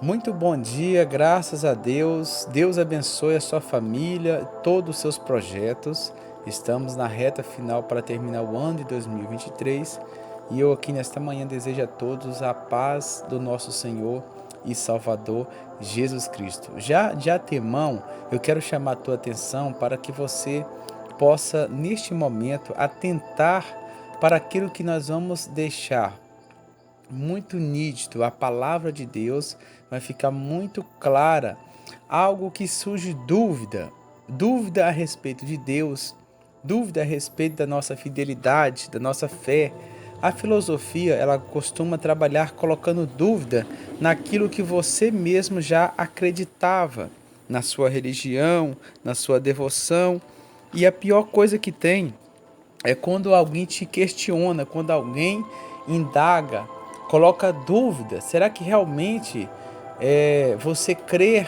Muito bom dia, graças a Deus. Deus abençoe a sua família, todos os seus projetos. Estamos na reta final para terminar o ano de 2023 e eu aqui nesta manhã desejo a todos a paz do nosso Senhor e Salvador Jesus Cristo. Já de antemão, eu quero chamar a tua atenção para que você possa neste momento atentar para aquilo que nós vamos deixar muito nítido. A palavra de Deus vai ficar muito clara. Algo que surge dúvida a respeito de Deus, dúvida a respeito da nossa fidelidade, da nossa fé. A filosofia, ela costuma trabalhar colocando dúvida naquilo que você mesmo já acreditava, na sua religião, na sua devoção. E a pior coisa que tem é quando alguém te questiona, quando alguém indaga, coloca dúvida. Será que realmente você crer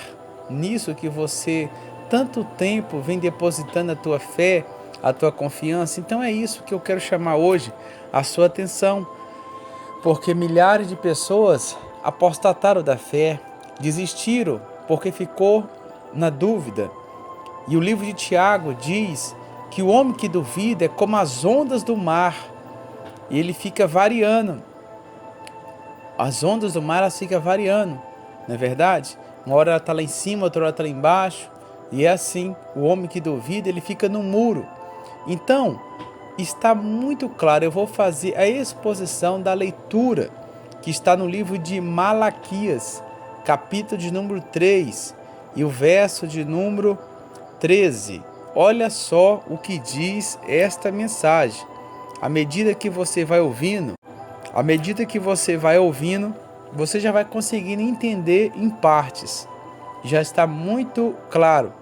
nisso que você tanto tempo vem depositando a tua fé, a tua confiança? Então é isso que eu quero chamar hoje a sua atenção, porque milhares de pessoas apostataram da fé, desistiram porque ficou na dúvida. E o livro de Tiago diz que o homem que duvida é como as ondas do mar. E ele fica variando. As ondas do mar, elas ficam variando, não é verdade? Uma hora ela está lá em cima, outra hora está lá embaixo. E é assim, o homem que duvida, ele fica no muro. Então, está muito claro, eu vou fazer a exposição da leitura que está no livro de Malaquias, capítulo de número 3 e o verso de número 13. Olha só o que diz esta mensagem. À medida que você vai ouvindo, você já vai conseguindo entender em partes. Já está muito claro.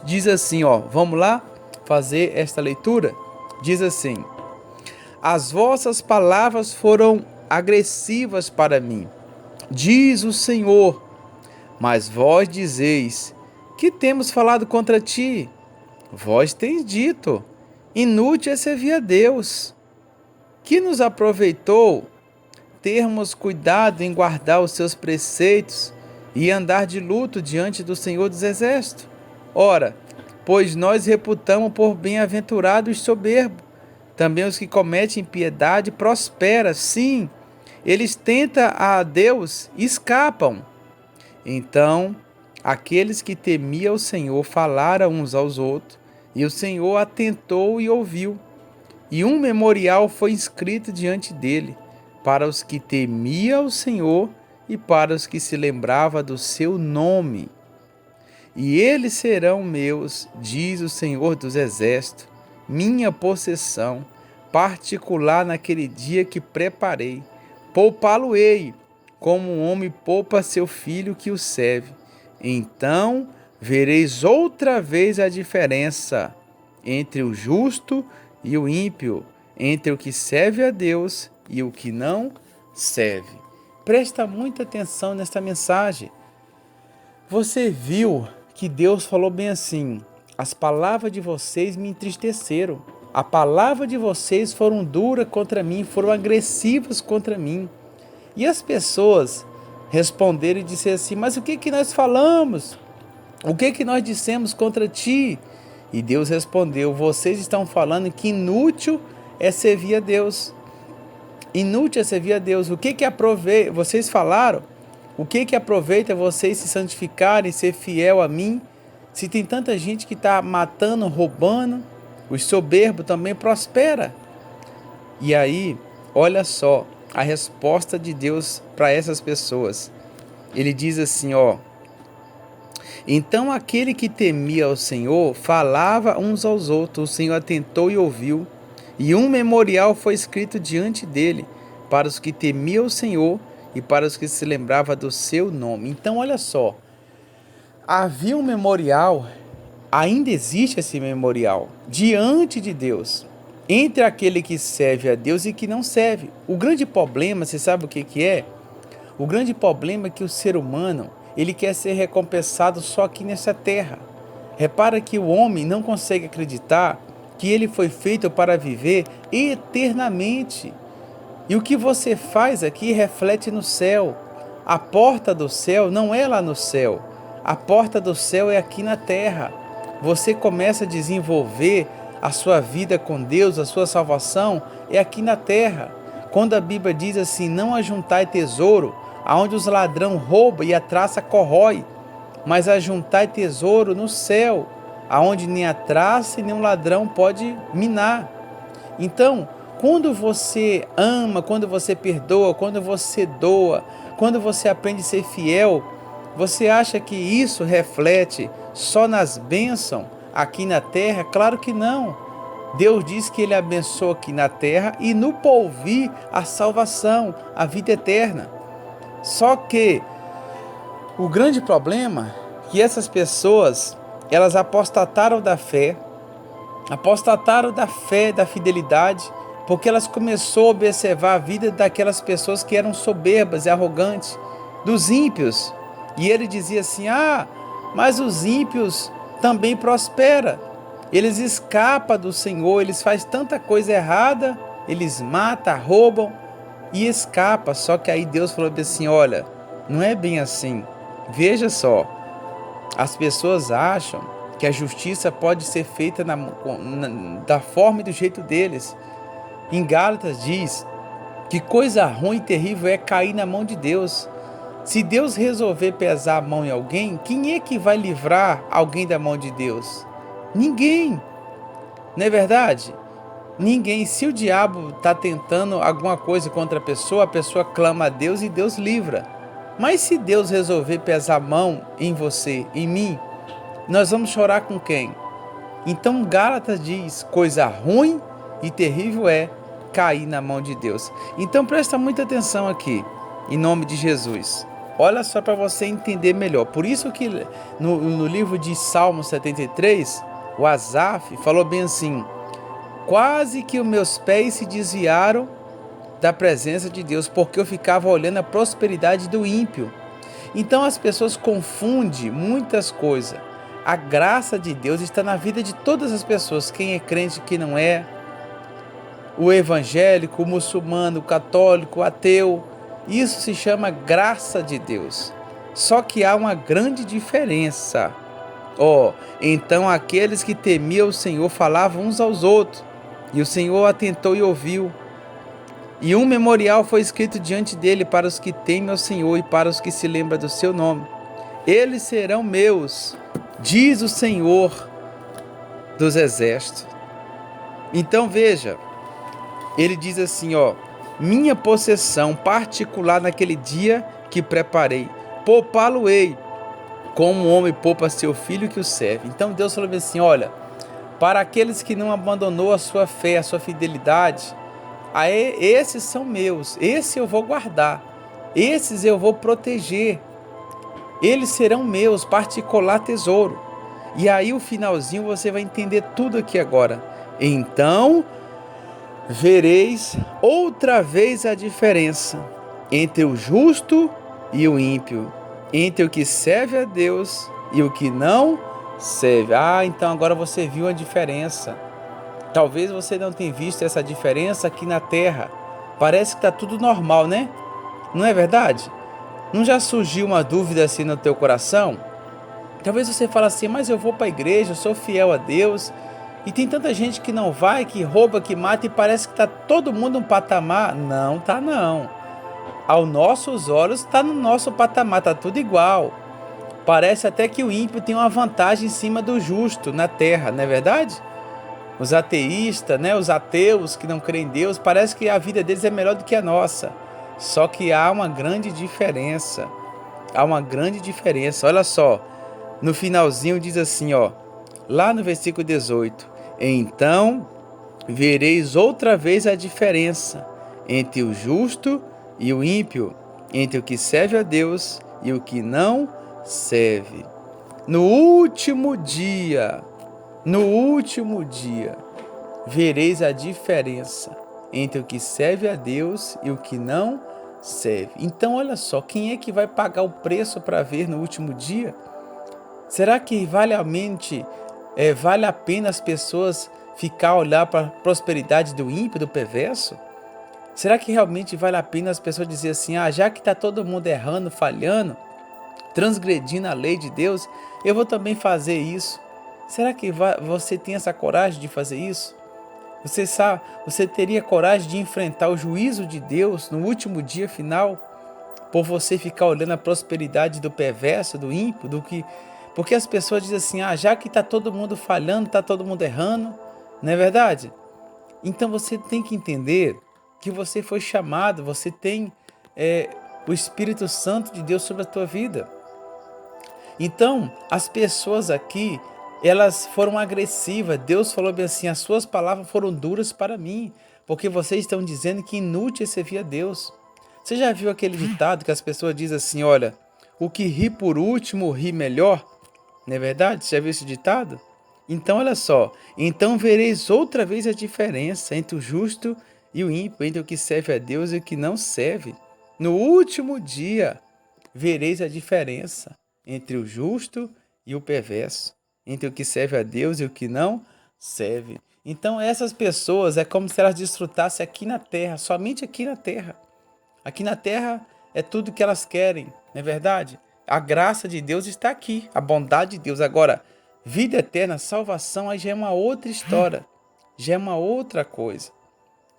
Diz assim, vamos lá fazer esta leitura? Diz assim: as vossas palavras foram agressivas para mim, diz o Senhor, mas vós dizeis: que temos falado contra ti? Vós tens dito: inútil é servir a Deus. Que nos aproveitou termos cuidado em guardar os seus preceitos e andar de luto diante do Senhor dos Exércitos? Ora, pois nós reputamos por bem-aventurado e soberbo. Também os que cometem impiedade prosperam. Sim, eles tentam a Deus e escapam. Então, aqueles que temiam o Senhor falaram uns aos outros, e o Senhor atentou e ouviu. E um memorial foi escrito diante dele, para os que temiam o Senhor e para os que se lembravam do seu nome. E eles serão meus, diz o Senhor dos Exércitos, minha possessão particular naquele dia que preparei. Poupá-lo-ei, como um homem poupa seu filho que o serve. Então vereis outra vez a diferença entre o justo e o ímpio, entre o que serve a Deus e o que não serve. Presta muita atenção nesta mensagem. Você viu que Deus falou bem assim: as palavras de vocês me entristeceram. A palavra de vocês foram duras contra mim, foram agressivas contra mim. E as pessoas responderam e disseram assim: mas o que nós falamos? O que nós dissemos contra ti? E Deus respondeu: vocês estão falando que inútil é servir a Deus. Inútil é servir a Deus. O que aproveita? Vocês falaram. O que aproveita vocês se santificarem, ser fiel a mim? Se tem tanta gente que está matando, roubando, os soberbos também prospera. E aí, olha só a resposta de Deus para essas pessoas. Ele diz assim, então aquele que temia ao Senhor falava uns aos outros, o Senhor atentou e ouviu, e um memorial foi escrito diante dele, para os que temiam o Senhor e para os que se lembravam do seu nome. Então olha só, havia um memorial, ainda existe esse memorial, diante de Deus, entre aquele que serve a Deus e que não serve. O grande problema, você sabe o que é? O grande problema é que o ser humano, ele quer ser recompensado só aqui nessa terra. Repara que o homem não consegue acreditar que ele foi feito para viver eternamente. E o que você faz aqui reflete no céu. A porta do céu não é lá no céu. A porta do céu é aqui na terra. Você começa a desenvolver a sua vida com Deus, a sua salvação é aqui na terra. Quando a Bíblia diz assim, não ajuntai tesouro, aonde os ladrão roubam e a traça corrói, mas ajuntai tesouro no céu, aonde nem a traça e nem um ladrão pode minar. Então, quando você ama, quando você perdoa, quando você doa, quando você aprende a ser fiel, você acha que isso reflete só nas bênçãos aqui na terra? Claro que não. Deus diz que Ele abençoa aqui na terra e no porvir a salvação, a vida eterna. Só que o grande problema é que essas pessoas, elas apostataram da fé, da fidelidade, porque elas começaram a observar a vida daquelas pessoas que eram soberbas e arrogantes, dos ímpios. E ele dizia assim, mas os ímpios também prosperam. Eles escapam do Senhor, eles fazem tanta coisa errada, eles matam, roubam e escapam. Só que aí Deus falou assim, olha, não é bem assim. Veja só, as pessoas acham que a justiça pode ser feita da forma e do jeito deles. Em Gálatas diz que coisa ruim e terrível é cair na mão de Deus. Se Deus resolver pesar a mão em alguém, quem é que vai livrar alguém da mão de Deus? Ninguém. Não é verdade? Ninguém. Se o diabo está tentando alguma coisa contra a pessoa clama a Deus e Deus livra. Mas se Deus resolver pesar a mão em você, em mim, nós vamos chorar com quem? Então Gálatas diz, coisa ruim e terrível é cair na mão de Deus. Então presta muita atenção aqui, em nome de Jesus. Olha só para você entender melhor. Por isso que no livro de Salmo 73, o Asaf falou bem assim, quase que os meus pés se desviaram da presença de Deus, porque eu ficava olhando a prosperidade do ímpio. Então as pessoas confundem muitas coisas. A graça de Deus está na vida de todas as pessoas, quem é crente, quem não é, o evangélico, o muçulmano, o católico, o ateu. Isso se chama graça de Deus. Só que há uma grande diferença. Então aqueles que temiam o Senhor falavam uns aos outros, e o Senhor atentou e ouviu. E um memorial foi escrito diante dele para os que temem ao Senhor e para os que se lembram do seu nome. Eles serão meus, diz o Senhor dos exércitos. Então veja, ele diz assim, minha possessão particular naquele dia que preparei, poupá-lo-ei, como um homem poupa seu filho que o serve. Então Deus falou assim, olha, para aqueles que não abandonou a sua fé, a sua fidelidade, esses são meus, esses eu vou guardar, esses eu vou proteger, eles serão meus, particular tesouro. E aí o finalzinho você vai entender tudo aqui agora. Então vereis outra vez a diferença entre o justo e o ímpio, entre o que serve a Deus e o que não serve. Então agora você viu a diferença. Talvez você não tenha visto essa diferença aqui na terra. Parece que está tudo normal, né? Não é verdade? Não já surgiu uma dúvida assim no teu coração? Talvez você fale assim, mas eu vou para a igreja, eu sou fiel a Deus, e tem tanta gente que não vai, que rouba, que mata, e parece que está todo mundo no patamar. Não, tá não. Aos nossos olhos está no nosso patamar, está tudo igual. Parece até que o ímpio tem uma vantagem em cima do justo na terra, não é verdade? Os ateístas, os ateus que não creem em Deus, parece que a vida deles é melhor do que a nossa. Só que há uma grande diferença. Há uma grande diferença. Olha só, no finalzinho diz assim, lá no versículo 18. Então vereis outra vez a diferença entre o justo e o ímpio, entre o que serve a Deus e o que não serve. No último dia, vereis a diferença entre o que serve a Deus e o que não serve. Então olha só, quem é que vai pagar o preço para ver no último dia? Será que vale a pena as pessoas ficar a olhar para a prosperidade do ímpio, do perverso? Será que realmente vale a pena as pessoas dizer assim, já que está todo mundo errando, falhando, transgredindo a lei de Deus, eu vou também fazer isso? Será que você tem essa coragem de fazer isso? Você teria coragem de enfrentar o juízo de Deus no último dia final, por você ficar olhando a prosperidade do perverso, do ímpio, porque as pessoas dizem assim, já que está todo mundo falhando, está todo mundo errando, não é verdade? Então você tem que entender que você foi chamado, você tem o Espírito Santo de Deus sobre a tua vida. Então, as pessoas aqui, elas foram agressivas. Deus falou bem assim, as suas palavras foram duras para mim, porque vocês estão dizendo que inútil é servir a Deus. Você já viu aquele ditado que as pessoas dizem assim, olha, o que ri por último, ri melhor? Não é verdade? Você já viu esse ditado? Então, olha só. Então vereis outra vez a diferença entre o justo e o ímpio, entre o que serve a Deus e o que não serve. No último dia, vereis a diferença entre o justo e o perverso, entre o que serve a Deus e o que não serve. Então, essas pessoas é como se elas desfrutassem aqui na terra, somente aqui na terra. Aqui na terra é tudo que elas querem, não é verdade? A graça de Deus está aqui, a bondade de Deus. Agora, vida eterna, salvação, aí já é uma outra história, já é uma outra coisa.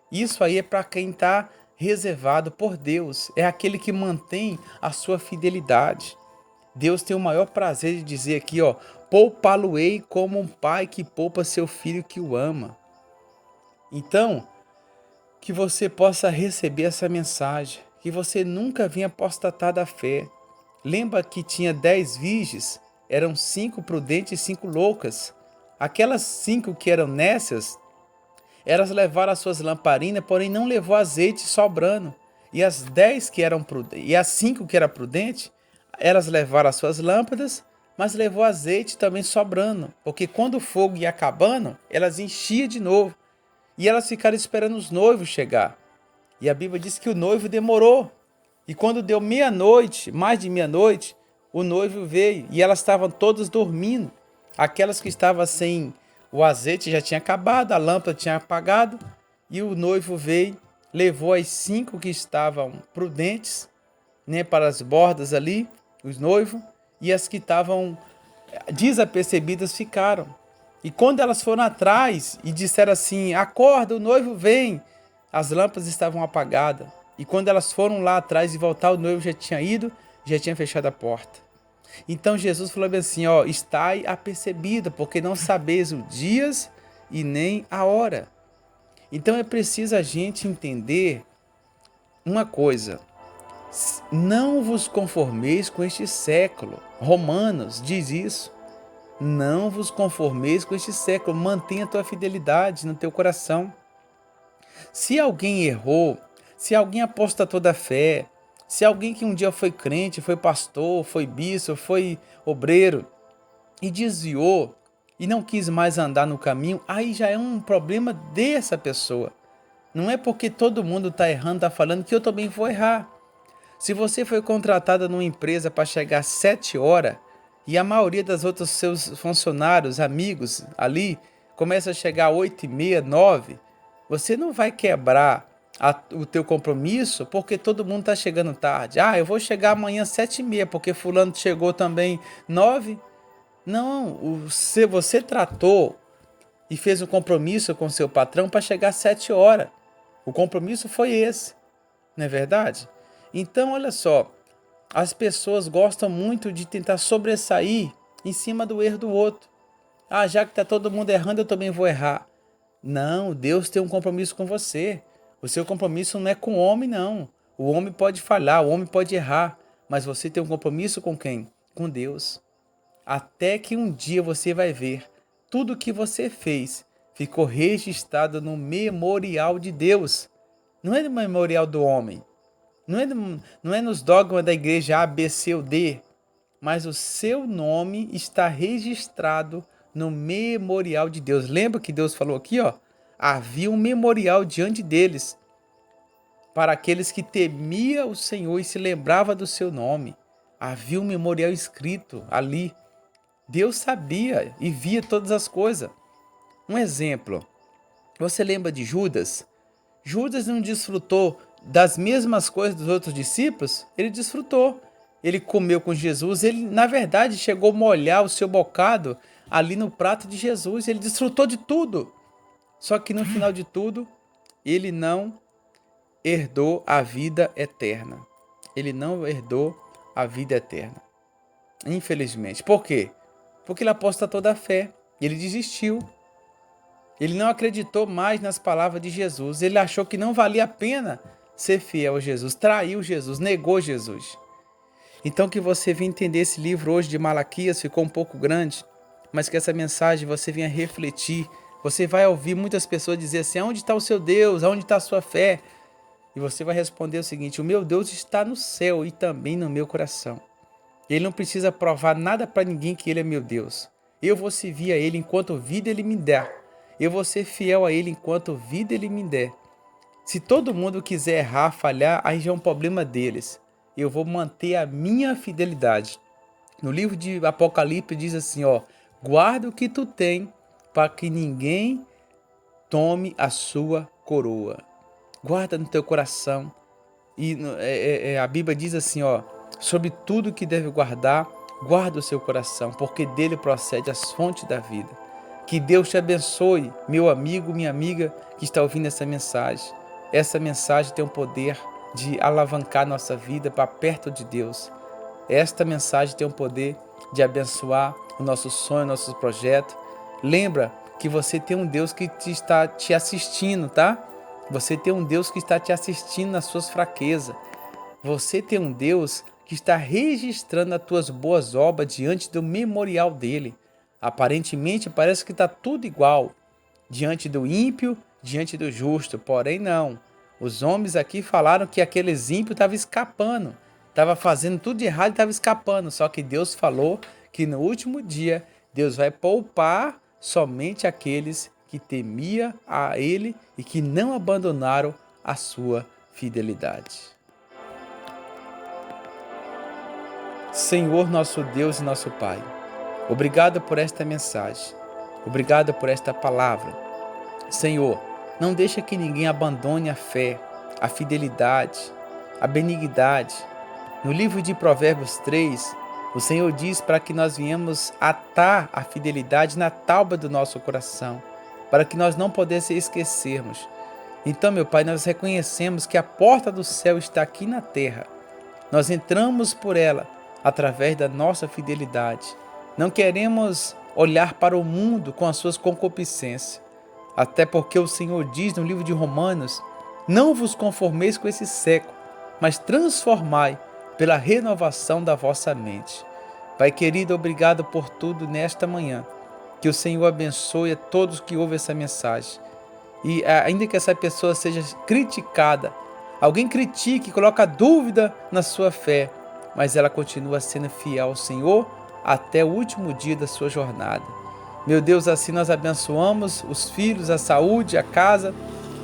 Isso aí é para quem está reservado por Deus, é aquele que mantém a sua fidelidade. Deus tem o maior prazer de dizer aqui, poupá-lo-ei como um pai que poupa seu filho que o ama. Então, que você possa receber essa mensagem, que você nunca venha apostatar da fé. Lembra que tinha 10 virgens, eram 5 prudentes e 5 loucas. Aquelas 5 que eram nécias, elas levaram as suas lamparinas, porém não levou azeite sobrando. E as 10 que eram prudentes, e as 5 que eram prudentes, elas levaram as suas lâmpadas, mas levou azeite também sobrando, porque quando o fogo ia acabando, elas enchiam de novo. E elas ficaram esperando os noivos chegar. E a Bíblia diz que o noivo demorou. E quando deu meia-noite, mais de meia-noite, o noivo veio e elas estavam todas dormindo. Aquelas que estavam sem o azeite já tinha acabado, a lâmpada tinha apagado. E o noivo veio, levou as 5 que estavam prudentes, para as bordas ali, os noivos, e as que estavam desapercebidas ficaram. E quando elas foram atrás e disseram assim, acorda, o noivo vem, as lâmpadas estavam apagadas. E quando elas foram lá atrás e voltar, o noivo já tinha ido, já tinha fechado a porta. Então Jesus falou assim, estai apercebida, porque não sabeis os dias e nem a hora. Então é preciso a gente entender uma coisa, não vos conformeis com este século. Romanos diz isso. Não vos conformeis com este século, mantenha a tua fidelidade no teu coração. Se alguém errou, se alguém apostatou da fé, se alguém que um dia foi crente, foi pastor, foi bispo, foi obreiro e desviou e não quis mais andar no caminho, aí já é um problema dessa pessoa. Não é porque todo mundo está errando, está falando que eu também vou errar. Se você foi contratada numa empresa para chegar às 7 horas, e a maioria dos outros seus funcionários, amigos ali, começa a chegar às 8h30, 9h, você não vai quebrar o teu compromisso porque todo mundo está chegando tarde. Eu vou chegar amanhã às 7h30 porque fulano chegou também 9h. Não, você tratou e fez um compromisso com seu patrão para chegar às 7 horas. O compromisso foi esse, não é verdade? Então, olha só, as pessoas gostam muito de tentar sobressair em cima do erro do outro. Já que está todo mundo errando, eu também vou errar. Não, Deus tem um compromisso com você. O seu compromisso não é com o homem, não. O homem pode falhar, o homem pode errar, mas você tem um compromisso com quem? Com Deus. Até que um dia você vai ver, tudo que você fez ficou registrado no memorial de Deus. Não é no memorial do homem. Não é nos dogmas da igreja A, B, C ou D, mas o seu nome está registrado no memorial de Deus. Lembra que Deus falou aqui, havia um memorial diante deles para aqueles que temiam o Senhor e se lembrava do seu nome. Havia um memorial escrito ali. Deus sabia e via todas as coisas. Um exemplo, você lembra de Judas? Judas não desfrutou das mesmas coisas dos outros discípulos? Ele desfrutou. Ele comeu com Jesus, ele na verdade chegou a molhar o seu bocado ali no prato de Jesus, ele desfrutou de tudo. Só que no final de tudo, ele não herdou a vida eterna. Ele não herdou a vida eterna. Infelizmente. Por quê? Porque ele apostatou da fé. Ele desistiu. Ele não acreditou mais nas palavras de Jesus. Ele achou que não valia a pena ser fiel a Jesus. Traiu Jesus, negou Jesus. Então que você venha entender esse livro hoje de Malaquias, ficou um pouco grande, mas que essa mensagem você venha refletir. Você vai ouvir muitas pessoas dizer assim, onde está o seu Deus? Onde está a sua fé? E você vai responder o seguinte, o meu Deus está no céu e também no meu coração. Ele não precisa provar nada para ninguém que ele é meu Deus. Eu vou servir a ele enquanto vida ele me der. Eu vou ser fiel a ele enquanto vida ele me der. Se todo mundo quiser errar, falhar, aí já é um problema deles. Eu vou manter a minha fidelidade. No livro de Apocalipse diz assim, guarda o que tu tem para que ninguém tome a sua coroa. Guarda no teu coração. E a Bíblia diz assim, sobre tudo que deve guardar, guarda o seu coração, porque dele procede as fontes da vida. Que Deus te abençoe, meu amigo, minha amiga que está ouvindo essa mensagem. Essa mensagem tem o poder de alavancar nossa vida para perto de Deus. Esta mensagem tem o poder de abençoar o nosso sonho, o nosso projeto. Lembra que você tem um Deus que está te assistindo, tá? Você tem um Deus que está te assistindo nas suas fraquezas. Você tem um Deus que está registrando as tuas boas obras diante do memorial dele. Aparentemente parece que está tudo igual. Diante do ímpio, diante do justo. Porém não. Os homens aqui falaram que aqueles ímpios estavam escapando. Estavam fazendo tudo de errado e estavam escapando. Só que Deus falou que no último dia Deus vai poupar somente aqueles que temia a ele e que não abandonaram a sua fidelidade. Senhor nosso Deus e nosso Pai, obrigado por esta mensagem, obrigado por esta palavra. Senhor, não deixa que ninguém abandone a fé, a fidelidade, a benignidade. No livro de Provérbios 3, o Senhor diz para que nós venhamos atar a fidelidade na tálba do nosso coração, para que nós não pudéssemos esquecermos. Então, meu Pai, nós reconhecemos que a porta do céu está aqui na terra. Nós entramos por ela através da nossa fidelidade. Não queremos olhar para o mundo com as suas concupiscências, até porque o Senhor diz no livro de Romanos, não vos conformeis com esse século, mas transformai pela renovação da vossa mente. Pai querido, obrigado por tudo nesta manhã. Que o Senhor abençoe a todos que ouvem essa mensagem. E ainda que essa pessoa seja criticada, alguém critique, coloca dúvida na sua fé, mas ela continua sendo fiel ao Senhor até o último dia da sua jornada. Meu Deus, assim nós abençoamos os filhos, a saúde, a casa.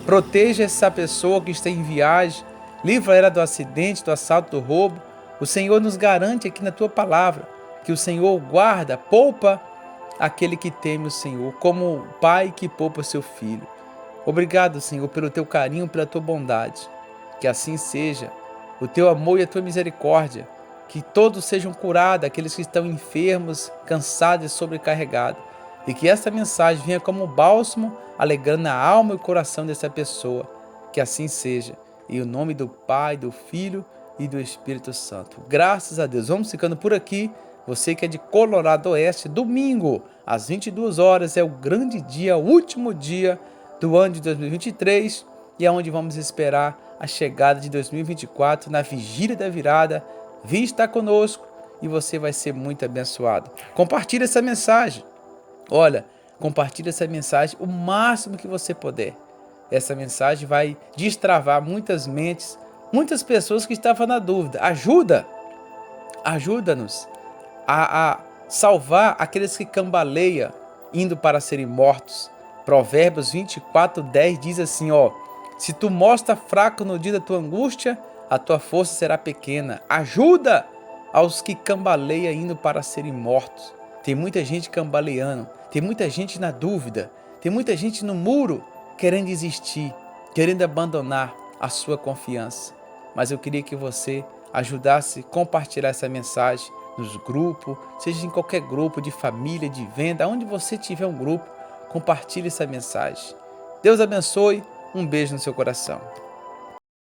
Proteja essa pessoa que está em viagem. Livra ela do acidente, do assalto, do roubo. O Senhor nos garante aqui na tua palavra que o Senhor guarda, poupa aquele que teme o Senhor, como o pai que poupa seu filho. Obrigado, Senhor, pelo teu carinho, pela tua bondade. Que assim seja, o teu amor e a tua misericórdia. Que todos sejam curados, aqueles que estão enfermos, cansados e sobrecarregados. E que essa mensagem venha como bálsamo, alegrando a alma e o coração dessa pessoa. Que assim seja. Em nome do Pai, do Filho e do Espírito Santo. Graças a Deus. Vamos ficando por aqui. Você que é de Colorado Oeste, domingo, às 22 horas, é o grande dia, o último dia do ano de 2023. E é onde vamos esperar a chegada de 2024, na vigília da virada. Vem estar conosco e você vai ser muito abençoado. Compartilhe essa mensagem. Olha, compartilhe essa mensagem o máximo que você puder. Essa mensagem vai destravar muitas mentes, muitas pessoas que estavam na dúvida. Ajuda-nos a salvar aqueles que cambaleiam, indo para serem mortos. Provérbios 24:10 diz assim, se tu mostra fraco no dia da tua angústia, a tua força será pequena. Ajuda aos que cambaleiam indo para serem mortos. Tem muita gente cambaleando, tem muita gente na dúvida, tem muita gente no muro querendo desistir, querendo abandonar a sua confiança. Mas eu queria que você ajudasse a compartilhar essa mensagem nos grupos, seja em qualquer grupo de família, de venda, onde você tiver um grupo, compartilhe essa mensagem. Deus abençoe, um beijo no seu coração.